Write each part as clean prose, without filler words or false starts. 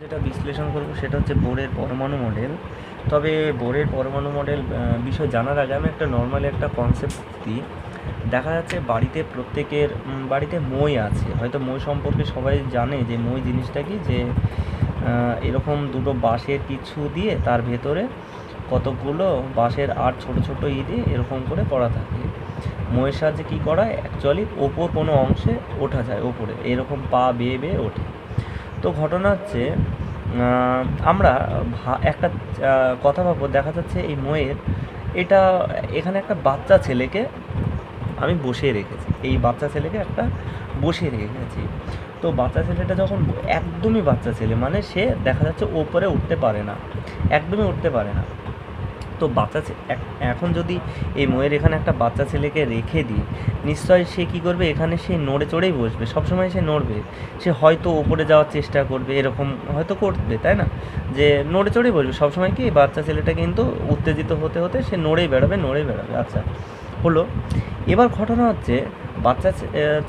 যেটা বিশ্লেষণ করব সেটা হচ্ছে বোরের পরমাণু মডেল। তবে বোরের পরমাণু মডেল বিষয় জানার আগে আমি একটা নর্মালি একটা কনসেপ্ট দিই। দেখা যাচ্ছে বাড়িতে প্রত্যেকের বাড়িতে মই আছে, হয়তো মই সম্পর্কে সবাই জানে যে মই জিনিসটা কি, যে এরকম দুটো বাঁশের কিছু দিয়ে তার ভেতরে কতকগুলো বাঁশের আর ছোট ছোট দিয়ে এরকম করে করা থাকে। মইয়ের সাহায্যে কী করা হয়, অ্যাকচুয়ালি ওপর কোনো অংশে ওঠা যায়, ওপরে এরকম পা বেয়ে বেয়ে ওঠে। তো ঘটনা হচ্ছে আমরা একটা কথা ভাববো, দেখা যাচ্ছে এই ময়ের এটা এখানে একটা বাচ্চা ছেলেকে আমি বসিয়ে রেখেছি, এই বাচ্চা ছেলেকে একটা বসিয়ে রেখেছি। তো বাচ্চা ছেলেটা যখন একদমই বাচ্চা ছেলে, মানে সে দেখা যাচ্ছে ওপরে উঠতে পারে না, একদমই উঠতে পারে না। তো এখন যদি এই ময়ের এখানে একটা বাচ্চা ছেলেকে রেখে দিই, নিশ্চয়ই সে কী করবে, এখানে সে নড়ে চড়েই বসবে, সবসময় সে নড়বে, সে হয়তো ওপরে যাওয়ার চেষ্টা করবে, এরকম হয়তো করবে, তাই না, যে নড়ে চড়েই বসবে সবসময়। কি বাচ্চা ছেলেটা কিন্তু উত্তেজিত হতে হতে সে নড়েই বেড়াবে, নড়েই বেড়াবে। আচ্ছা হলো, এবার ঘটনা হচ্ছে বাচ্চা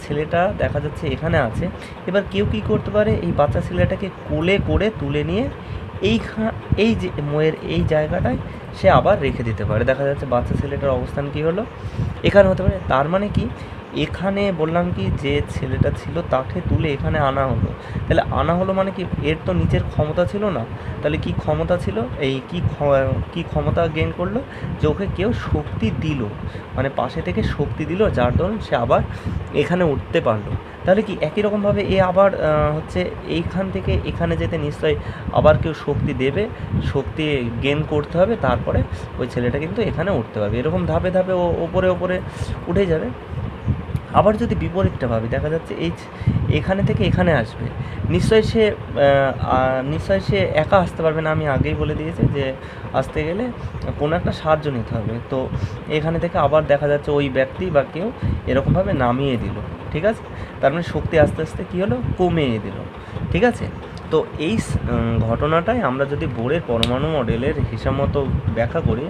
ছেলেটা দেখা যাচ্ছে এখানে আছে। এবার কেউ কী করতে পারে, এই বাচ্চা ছেলেটাকে কোলে করে তুলে নিয়ে এই যে ময়ের এই জায়গাটায় সে আবার রেখে দিতে পারে। দেখা যাচ্ছে বাচ্চা ছেলেটার অবস্থান কী হলো, এখানে হতে পারে। তার মানে কি, এখানে বললাম কি যে ছেলেটা ছিল তাকে তুলে এখানে আনা হলো, তাহলে আনা হলো মানে কি, এর তো নিচের ক্ষমতা ছিল না, তাহলে কি ক্ষমতা ছিল, এই কি ক্ষমতা গেইন করলো, যে ওকে কেউ শক্তি দিল, মানে পাশে থেকে শক্তি দিল, যার দরুন সে আবার এখানে উঠতে পারলো। তাহলে কি একই রকমভাবে এ আবার হচ্ছে এইখান থেকে এখানে যেতে নিশ্চয়ই আবার কেউ শক্তি দেবে, শক্তি গেইন করতে হবে, তারপরে ওই ছেলেটা কিন্তু এখানে উঠতে পারবে। এরকম ধাপে ধাপে ও ওপরে ওপরে উঠে যাবে। আবার যদি বিপরীতটা ভাবি, দেখা যাচ্ছে এখানে থেকে এখানে আসবে, নিশ্চয়ই সে একা আসতে পারবে না। আমি আগেই বলে দিয়েছি যে আসতে গেলে কোনো একটা সাহায্য নিতে হবে। তো এখানে থেকে আবার দেখা যাচ্ছে ওই ব্যক্তি বা কেউ এরকমভাবে নামিয়ে দিল, ঠিক আছে, তার মানে শক্তি আস্তে আস্তে কী হলো, কমিয়ে দিল, ঠিক আছে। তো এই ঘটনাটাই আমরা যদি বোরের পরমাণু মডেলের হিসাব মতো ব্যাখ্যা করি,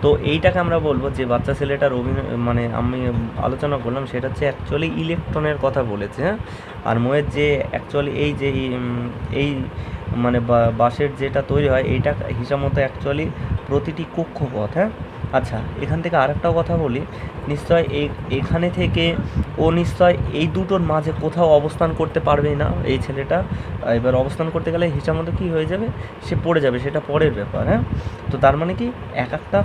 তো এইটাকে আমরা বলবো যে বাচ্চা ছেলেটার মানে আমি আলোচনা করলাম সেটা হচ্ছে অ্যাকচুয়ালি ইলেকট্রনের কথা বলেছে, হ্যাঁ। আর ময়ের যে অ্যাকচুয়ালি এই মানে বাঁশের যেটা তৈরি হয়, এইটা হিসাব মতো অ্যাকচুয়ালি প্রতিটি কক্ষপথ, হ্যাঁ। আচ্ছা, এখান থেকে আরেকটাও কথা বলি, নিশ্চয় এখানে থেকে ও নিশ্চয় এই দুটোর মাঝে কোথাও অবস্থান করতে পারবেই না এই ছেলেটা। এবার অবস্থান করতে গেলে হিসাব মতো কী হয়ে যাবে, সে পড়ে যাবে, সেটা পরের ব্যাপার, হ্যাঁ। তো তার মানে কি, এক একটা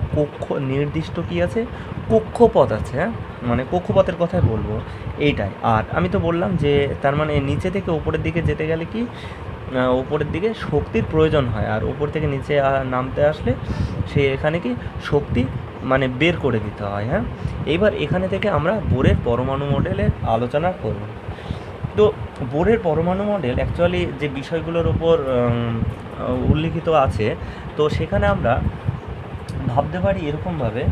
নির্দিষ্ট কী আছে, কক্ষপথ আছে, হ্যাঁ, মানে কক্ষপথের কথাই বলবো এইটাই। আর আমি তো বললাম যে তার মানে নিচে থেকে উপরের দিকে যেতে গেলে কি, উপরের দিকে শক্তির প্রয়োজন হয়, আর উপর থেকে নিচে নামতে আসলে সে এখানে কি শক্তি মানে বের করে দিতে হয়, হ্যাঁ। এইবার এখানে থেকে আমরা বোরের পরমাণু মডেলের আলোচনা করব। তো বোরের পরমাণু মডেল অ্যাকচুয়ালি যে বিষয়গুলোর ওপর উল্লিখিত আছে, তো সেখানে আমরা ভাবতে পারি এরকমভাবে,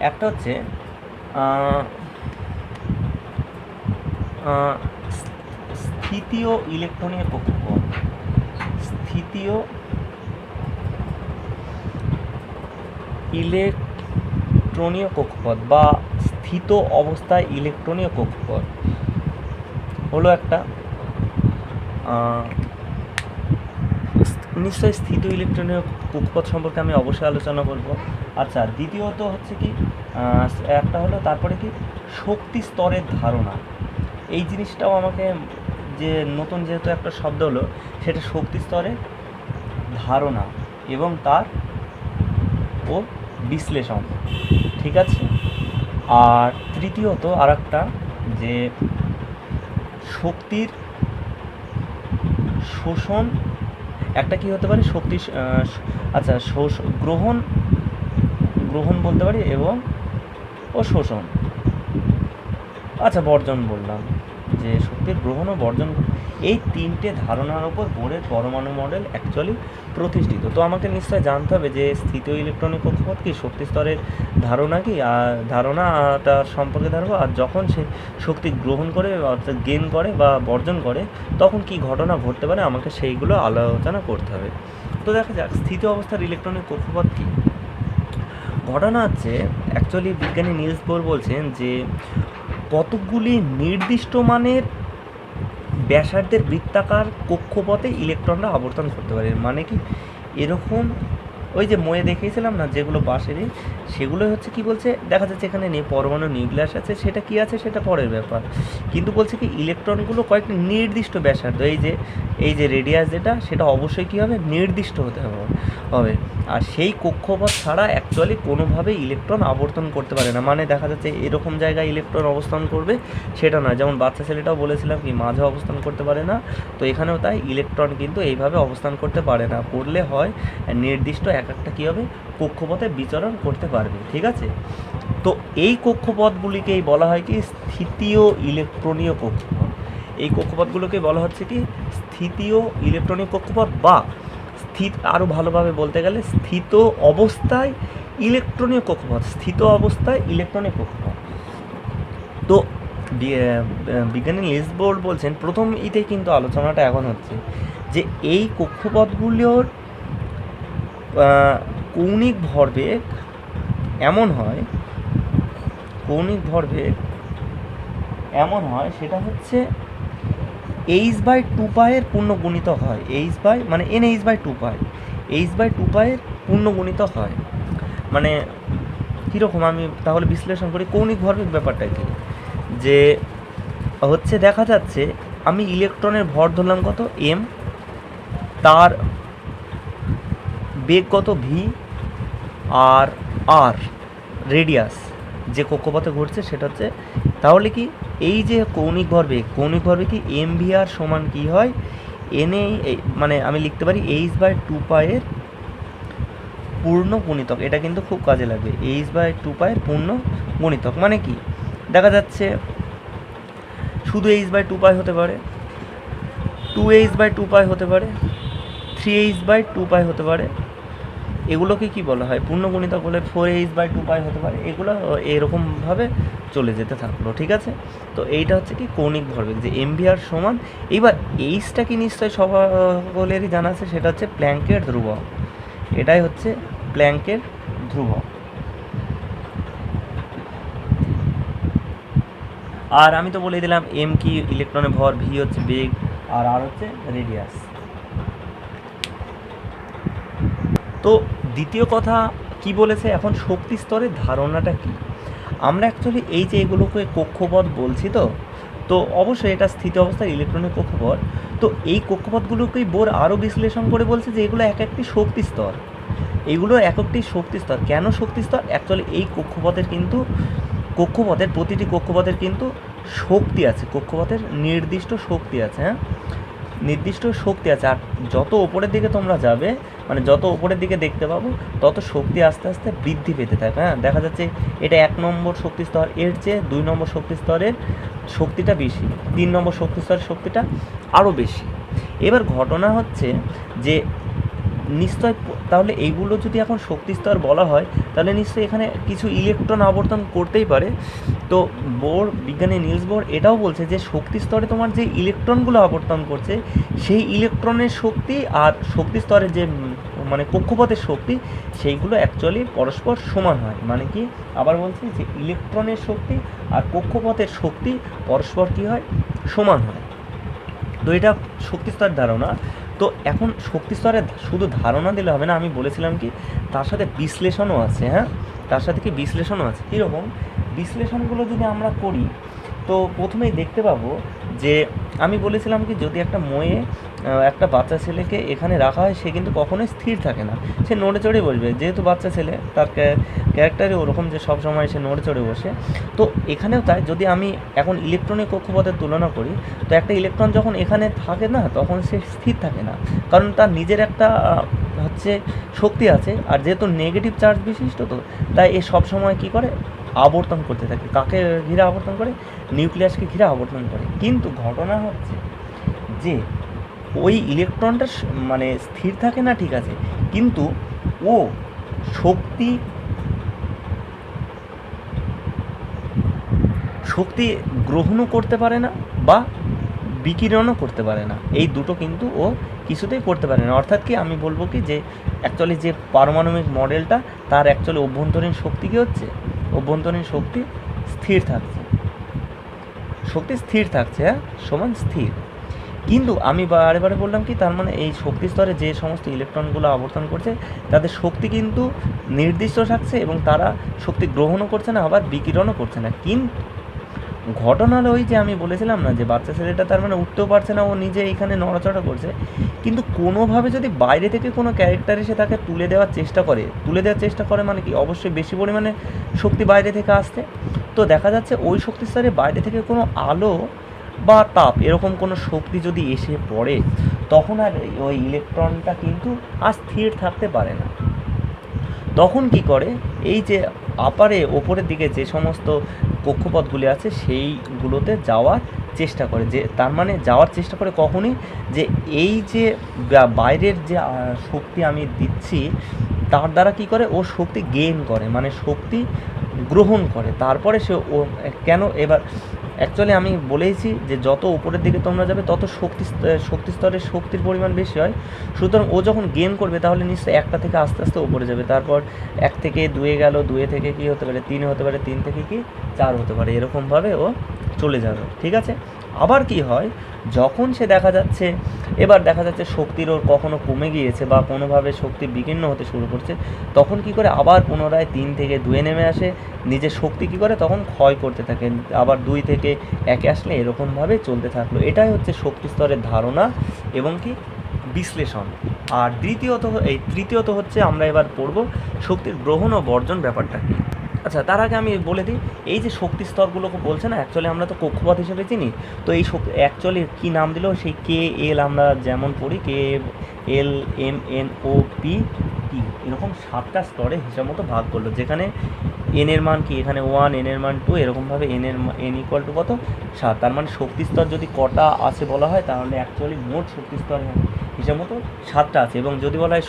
একটা হচ্ছে স্থিতীয় ইলেকট্রনীয় কক্ষপথ, স্থিতীয় ইলেকট্রনীয় কক্ষপথ বা স্থিত অবস্থায় ইলেকট্রনীয় কক্ষপথ হলো একটা, নিশ্চয়ই স্থিত ইলেকট্রনীয় কক্ষপথ সম্পর্কে আমি অবশ্যই আলোচনা করব। আচ্ছা, দ্বিতীয়ত হচ্ছে কি, একটা হলো তারপরে কি শক্তি স্তরের ধারণা, এই জিনিসটাও আমাকে, যে নতুন যেহেতু একটা শব্দ হলো, সেটা শক্তি স্তরের ধারণা এবং তার ও বিশ্লেষণ, ঠিক আছে। আর তৃতীয়ত আর একটা, যে শক্তির শোষণ, একটা কি হতে পারে, শক্তি, আচ্ছা গ্রহণ গ্রহণ বলতে পারি, এবং ও শোষণ, আচ্ছা বর্জন বললাম, যে শক্তির গ্রহণ ও বর্জন, এই তিনটে ধারণার ওপর বোরের পরমাণু মডেল অ্যাকচুয়ালি প্রতিষ্ঠিত। তো আমাকে নিশ্চয় জানতে হবে যে স্থিত ইলেকট্রনিক কক্ষপথ কি, শক্তি স্তরের ধারণা কি, ধারণাটা সম্পর্কে ধারণা, আর যখন সে শক্তি গ্রহণ করে অর্থাৎ গেইন করে বা বর্জন করে, তখন কি ঘটনা ঘটতে পারে, আমাকে সেইগুলো আলোচনা করতে হবে। তো দেখা যাক স্থিত অবস্থার ইলেকট্রনিক কক্ষপথ কী। ঘটনা হচ্ছে অ্যাকচুয়ালি বিজ্ঞানী নিলস বোর বলছেন যে কতকগুলি নির্দিষ্ট মানের ব্যাসার্ধের বৃত্তাকার কক্ষপথে ইলেকট্রনরা আবর্তন করতে পারে। মানে কি, এরকম ওই যে ময়ে দেখিয়েছিলাম না যেগুলো বাঁশেরই, সেগুলো হচ্ছে কি বলছে, দেখা যাচ্ছে এখানে পরমাণু নিউক্লিয়াস আছে, সেটা কি আছে সেটা পরের ব্যাপার, কিন্তু বলছে কি ইলেকট্রনগুলো কয়েকটি নির্দিষ্ট ব্যাসার্ধ, এই যে রেডিয়াস যেটা, সেটা অবশ্যই কী হবে, নির্দিষ্ট হতে হবে। আর সেই কক্ষপথ ছাড়া অ্যাকচুয়ালি কোনোভাবেই ইলেকট্রন আবর্তন করতে পারে না। মানে দেখা যাচ্ছে এরকম জায়গায় ইলেকট্রন অবস্থান করবে সেটা নয়, যেমন বাচ্চা ছেলেটাও বলেছিলাম কি মাঝে অবস্থান করতে পারে না, তো এখানেও তাই ইলেকট্রন কিন্তু এইভাবে অবস্থান করতে পারে না, করলে হয় নির্দিষ্ট একটা কী হবে, কক্ষপথে বিচরণ করতে পারবে। ঠিক আছে, তো এই কক্ষপথগুলিকেই বলা হয় কি স্থিতীয় ইলেকট্রনীয় কক্ষপথ। এই কক্ষপথগুলোকে বলা হচ্ছে কি স্থিতীয় ইলেকট্রনীয় কক্ষপথ, বা আরও ভালোভাবে বলতে গেলে স্থিত অবস্থায় ইলেকট্রনীয় কক্ষপথ, স্থিত অবস্থায় ইলেকট্রনীয় কক্ষপথ। তো বিজ্ঞানী নিলস বোর বলছেন, প্রথম ইতেই কিন্তু আলোচনাটা এখন হচ্ছে যে এই কক্ষপথগুলোর কৌণিক ভরবেগ এমন হয়, সেটা হচ্ছে h/2π এর পূর্ণ গুণিতক হয়, মানে NH/2π, h/2π এর পূর্ণ গুণিতক হয়। মানে কীরকম, আমি তাহলে বিশ্লেষণ করি কৌণিক ভরবেগ ব্যাপারটা কি, যে হচ্ছে দেখা যাচ্ছে আমি ইলেকট্রনের ভর ধরলাম কত m, তার বেগ কত v, আর r রেডিয়াস যে কক্ষপথে ঘুরছে সেটা হচ্ছে, তাহলে কি এই যে কৌণিক ভরবেগ কি mvr সমান কি হয়, মানে আমি লিখতে পারি h/2π এর পূর্ণ গুণিতক। এটা কিন্তু খুব কাজে লাগবে, h/2π এর পূর্ণ গুণিতক। মানে কি, দেখা যাচ্ছে শুধু h/2π হতে পারে, 2h/2π হতে পারে, 3h/2π হতে পারে, এগুলোকে কি বলা হয় পূর্ণ গুণিতক বলে, 4h/2π হতে পারে, এগুলো এরকমভাবে চলে যেতে থাকলো। ঠিক আছে, তো এইটা হচ্ছে কি কৌণিক ভরবেগ, যে mvr সমান, এইবার এইচটা কি নিশ্চয়ই সকলেরই জানা আছে, সেটা হচ্ছে প্ল্যাঙ্কের ধ্রুবক। এটাই হচ্ছে প্ল্যাঙ্কের ধ্রুবক। আর আমি তো বলে দিলাম m কি ইলেকট্রনের ভর, v হচ্ছে বেগ, আর r হচ্ছে রেডিয়াস। তো দ্বিতীয় কথা কি বলেছে, এখন শক্তি স্তরের ধারণাটা কি। আমরা অ্যাকচুয়ালি এই যে এগুলোকে কক্ষপথ বলছি, তো অবশ্যই এটা স্থিতি অবস্থায় ইলেকট্রনের কক্ষপথ। তো এই কক্ষপথগুলোকেই বোর আরও বিশ্লেষণ করে বলছে যে এগুলো এক একটি শক্তি স্তর, এগুলো এক একটি শক্তি স্তর। কেন শক্তি স্তর, অ্যাকচুয়ালি এই প্রতিটি কক্ষপথের কিন্তু শক্তি আছে, কক্ষপথের নির্দিষ্ট শক্তি আছে, হ্যাঁ নির্দিষ্ট শক্তি আছে। আর যত ওপরের দিকে তোমরা যাবে, মানে যত ওপরের দিকে দেখতে পাবো, তত শক্তি আস্তে আস্তে বৃদ্ধি পেতে থাকে। হ্যাঁ, দেখা যাচ্ছে এটা 1 নম্বর শক্তি স্তর, এর চেয়ে 2 নম্বর শক্তি স্তরের শক্তিটা বেশি, 3 নম্বর শক্তি স্তরের শক্তিটা আরও বেশি। এবার ঘটনা হচ্ছে যে নিশ্চয়, তাহলে এইগুলো যদি এখন শক্তি স্তর বলা হয়, তাহলে নিশ্চয়ই এখানে কিছু ইলেকট্রন আবর্তন করতেই পারে। তো বিজ্ঞানী নিলস বোর এটাও বলছে যে শক্তি স্তরে তোমার যে ইলেকট্রনগুলো আবর্তন করছে, সেই ইলেকট্রনের শক্তি আর শক্তি স্তরের যে মানে কক্ষপথের শক্তি, সেইগুলো অ্যাকচুয়ালি পরস্পর সমান হয়। মানে কি, আবার বলছি যে ইলেকট্রনের শক্তি আর কক্ষপথের শক্তি পরস্পর কী হয়, সমান হয়। তো এটা শক্তি স্তরের ধারণা। তো এখন শক্তি স্তরে শুধু ধারণা দিলে হবে না, আমি বলেছিলাম কি তার সাথে বিশ্লেষণও আছে। হ্যাঁ, তার সাথে কি বিশ্লেষণও আছে। কীরকম বিশ্লেষণগুলো যদি আমরা করি, তো প্রথমেই দেখতে পাবো যে আমি বলেছিলাম কি যদি একটা ময়ে একটা বাচ্চা ছেলেকে এখানে রাখা হয়, সে কিন্তু কখনোই স্থির থাকে না, সে নড়ে চড়ে বসবে, যেহেতু বাচ্চা ছেলে, তার ক্যারেক্টারই ওরকম যে সব সময় সে নড়ে চড়ে বসে। তো এখানেও তাই, যদি আমি এখন ইলেকট্রনিক কক্ষপথের তুলনা করি, তো একটা ইলেকট্রন যখন এখানে থাকে না, তখন সে স্থির থাকে না, কারণ তার নিজের একটা হচ্ছে শক্তি আছে, আর যেহেতু নেগেটিভ চার্জ বিশিষ্ট, তো তাই এ সবসময় কী করে, আবর্তন করতে থাকে। কাকে ঘিরে আবর্তন করে, নিউক্লিয়াসকে ঘিরে আবর্তন করে। কিন্তু ঘটনা হচ্ছে যে ওই ইলেকট্রনটা মানে স্থির থাকে না, ঠিক আছে, কিন্তু ও শক্তি গ্রহণও করতে পারে না বা বিকিরণও করতে পারে না, এই দুটো কিন্তু ও কিছুতেই করতে পারে না। অর্থাৎ কি আমি বলবো কি যে অ্যাকচুয়ালি যে পারমাণবিক মডেলটা, তার অ্যাকচুয়ালি অভ্যন্তরীণ শক্তি কী হচ্ছে, অভ্যন্তরীণ শক্তি স্থির থাকছে, হ্যাঁ সমান স্থির। কিন্তু আমি বারে বারে বললাম কি, তার মানে এই শক্তি স্তরে যে সমস্ত ইলেকট্রনগুলো আবর্তন করছে তাদের শক্তি কিন্তু নির্দিষ্ট থাকছে এবং তারা শক্তি গ্রহণও করছে না, আবার বিকিরণও করছে না। কিন্তু ঘটনা হলো ওই যে আমি বলেছিলাম না যে বাচ্চা ছেলেটা তার মানে উঠতেও পারছে না, ও নিজে এইখানে নড়াচড়া করছে, কিন্তু কোনোভাবে যদি বাইরে থেকে কোনো ক্যারেক্টার এসে তাকে তুলে দেওয়ার চেষ্টা করে মানে কি, অবশ্যই বেশি পরিমাণে শক্তি বাইরে থেকে আসতে। তো দেখা যাচ্ছে ওই শক্তি স্তরে বাইরে থেকে কোনো আলো বা তাপ এরকম কোনো শক্তি যদি এসে পড়ে, তখন আর ওই ইলেকট্রনটা কিন্তু আর স্থির থাকতে পারে না। তখন কি করে, এই যে আপারে ওপরের দিকে যে সমস্ত কক্ষপথগুলি আছে সেইগুলোতে যাওয়ার চেষ্টা করে, যে তার মানে যাওয়ার চেষ্টা করে কখনই যে এই যে বাইরের যে শক্তি আমি দিচ্ছি তার দ্বারা কি করে, ও শক্তি গেইন করে, মানে শক্তি গ্রহণ করে, তারপরে সে ও কেন এবার অ্যাকচুয়ালি আমি বলেইছি যে যত উপরের দিকে তোমরা যাবে তত শক্তি স্তরের শক্তির পরিমাণ বেশি হয়। সুতরাং ও যখন গেইন করবে তাহলে নিশ্চয়ই একটা থেকে আস্তে আস্তে উপরে যাবে, তারপর 1 থেকে 2 গেল, 2 থেকে কি হতে পারে 3 হতে পারে, 3 থেকে কি 4 হতে পারে, এরকমভাবে ও চলে যাবে। ঠিক আছে, আবার কি হয়, যখন সে দেখা যাচ্ছে শক্তির ওর কখনো কমে গিয়েছে বা কোনোভাবে শক্তি বিকীর্ণ হতে শুরু করছে, তখন কি করে আবার পুনরায় 3 থেকে 2 নেমে আসে, নিজের শক্তি কী করে তখন ক্ষয় করতে থাকে, আবার 2 থেকে 1 আসলে এরকমভাবে চলতে থাকলো। এটাই হচ্ছে শক্তি স্তরের ধারণা এবং কি বিশ্লেষণ। আর তৃতীয়ত হচ্ছে আমরা এবার পড়ব শক্তির গ্রহণ ও বর্জন ব্যাপারটা কী। আচ্ছা, তার আগে আমি বলে দিই, এই যে শক্তি স্তরগুলোকে বলছে না, অ্যাকচুয়ালি আমরা তো কক্ষপথ হিসেবে চিনি, তো এই অ্যাকচুয়ালি কী নাম দিল, সেই কে এল আমরা যেমন পড়ি K L M N O P T, এরকম 7টা স্তরে হিসাব মতো ভাগ করলো, যেখানে এন এর মান কি, এখানে 1, এন এর মান 2, এরকমভাবে এন ইকুয়াল টু কত 7। তার মানে শক্তি স্তর যদি কটা আছে বলা হয়, তাহলে অ্যাকচুয়ালি মোট শক্তি স্তর হিসাব মতো 7টা আছে। এবং যদি বলা হয়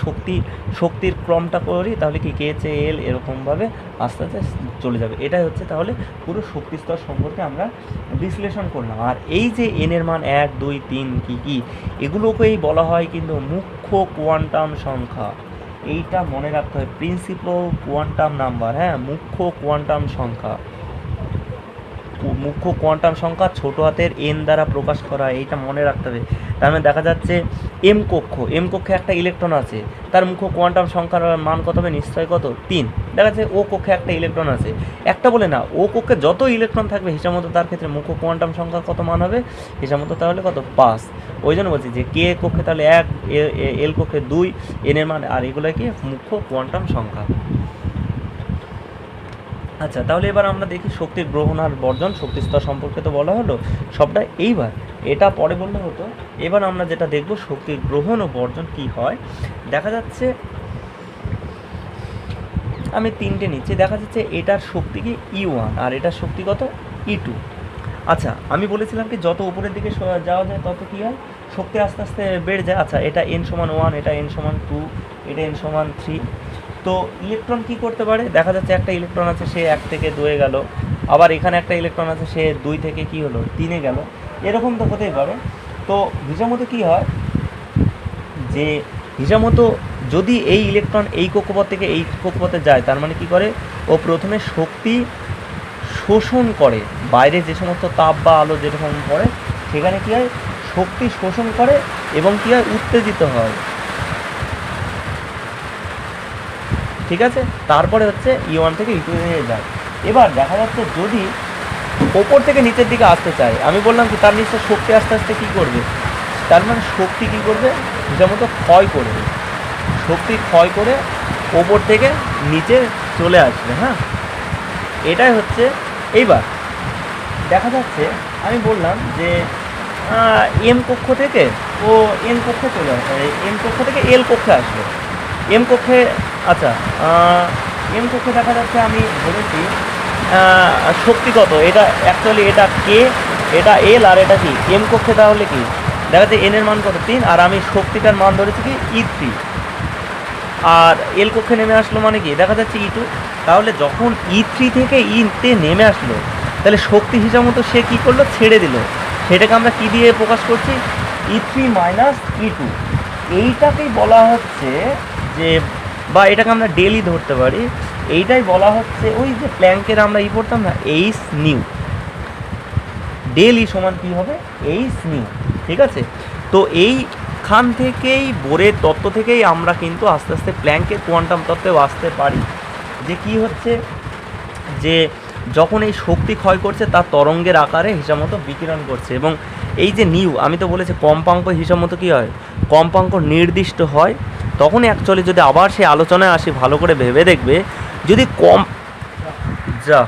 শক্তির ক্রমটা করি, তাহলে কি কে চে এল এরকমভাবে আস্তে আস্তে চলে যাবে। এটাই হচ্ছে তাহলে পুরো শক্তি স্তর সম্পর্কে আমরা বিশ্লেষণ করলাম। আর এই যে এন এর মান 1, 2, 3 কি এগুলোকেই বলা হয় কিন্তু মুখ্য কোয়ান্টাম সংখ্যা। এইটা মনে রাখতে হয়, প্রিন্সিপাল কোয়ান্টাম নাম্বার, হ্যাঁ, মুখ্য কোয়ান্টাম সংখ্যা ছোট হাতের এন দ্বারা প্রকাশ করা, এইটা মনে রাখতে হবে। তার মানে দেখা যাচ্ছে এম কক্ষে একটা ইলেকট্রন আছে, তার মুখ্য কোয়ান্টাম সংখ্যার মান কত হবে, নিশ্চয় কত 3। দেখা যাচ্ছে ও কক্ষে একটা ইলেকট্রন আছে, একটা বলে না, ও কক্ষে যত ইলেকট্রন থাকবে হিসাব মতো তার ক্ষেত্রে মুখ্য কোয়ান্টাম সংখ্যার কত মান হবে, হিসাব মতো তাহলে কত 5। ওই জন্য বলছি যে কে কক্ষে তাহলে 1, এল কক্ষে 2, এন এর মান, আর এগুলো কি মুখ্য কোয়ান্টাম সংখ্যা। আচ্ছা, তাহলে এবার আমরা দেখি শক্তির গ্রহণ আর বর্জন, শক্তি স্তর সম্পর্কে তো বলা হলো সবটা, এইবার এটা পরে বললে হতো। এবার আমরা যেটা দেখব শক্তির গ্রহণ ও বর্জন কি হয়। দেখা যাচ্ছে আমি 3টে নিচ্ছি, দেখা যাচ্ছে এটার শক্তি কি E1 আর এটার শক্তি কত E2। আচ্ছা, আমি বলেছিলাম কি যত উপরের দিকে যাওয়া যায় তত কী হয়, শক্তি আস্তে আস্তে বেড়ে যায়। আচ্ছা, এটা n=1, এটা n=2, এটা n=3। তো ইলেকট্রন কি করতে পারে, দেখা যাচ্ছে একটা ইলেকট্রন আছে সে 1 থেকে 2 গেল, আবার এখানে একটা ইলেকট্রন আছে সে 2 থেকে কি হলো 3 গেল, এরকম তো হতেই পারে। তো হিসাব মতো কী হয়, যে হিসাব মতো যদি এই ইলেকট্রন এই কক্ষপথ থেকে এই কক্ষপথে যায়, তার মানে কি করে, ও প্রথমে শক্তি শোষণ করে, বাইরে যে সমস্ত তাপ বা আলো যেরকম পড়ে সেখানে কী হয়, শক্তি শোষণ করে এবং কী হয়, উত্তেজিত হয়। ঠিক আছে, তারপরে হচ্ছে E1 থেকে E2 যায়। এবার দেখা যাচ্ছে যদি ওপর থেকে নিচের দিকে আসতে চায়, আমি বললাম কি তার নিচে শক্তি আস্তে আস্তে কী করবে, তার মানে শক্তি কী করবে, হিসাব মতো ক্ষয় করবে, শক্তি ক্ষয় করে ওপর থেকে নিচে চলে আসবে। হ্যাঁ, এটাই হচ্ছে। এইবার দেখা যাচ্ছে আমি বললাম যে এম কক্ষ থেকে ও এন কক্ষে চলে আসবে, এম কক্ষ থেকে এল কক্ষে আসবে, এম কক্ষে। আচ্ছা, এম কক্ষে দেখা যাচ্ছে আমি ধরেছি শক্তি কত, এটা অ্যাকচুয়ালি এটা কে, এটা এল, আর এটা কি এম কক্ষে, তাহলে কি দেখা যাচ্ছে এন এর মান কত 3, আর আমি শক্তিটার মান ধরেছি কি E3, আর এল কক্ষে নেমে আসলো মানে কি দেখা যাচ্ছে E2। তাহলে যখন E3 থেকে E-তে নেমে আসলো, তাহলে শক্তি হিসাব মতো সে কী করলো, ছেড়ে দিল, সেটাকে আমরা কী দিয়ে প্রকাশ করছি, E3 - E2। এইটাকেই বলা হচ্ছে যে, বা এটাকে আমরা ডেলি ধরতে পারি, এইটাই বলা হচ্ছে ওই যে প্ল্যাঙ্কের আমরা পড়তাম না, এইচ নিউ, ডেলি সমান কী হবে, এইচ নিউ। ঠিক আছে, তো এইখান থেকেই বোরের তত্ত্ব থেকেই আমরা কিন্তু আস্তে আস্তে প্ল্যাঙ্কের কোয়ান্টাম তত্ত্বেও আসতে পারি, যে কি হচ্ছে, যে যখন এই শক্তি ক্ষয় করছে তার তরঙ্গের আকারে হিসাব মতো বিকিরণ করছে। এবং এই যে নিউ, আমি তো বলেছি কম্পাঙ্ক হিসাব মতো কী হয়, কম্পাঙ্ক নির্দিষ্ট হয়। তখনই অ্যাকচুয়ালি যদি আবার সেই আলোচনায় আসি, ভালো করে ভেবে দেখবে, যদি কম যা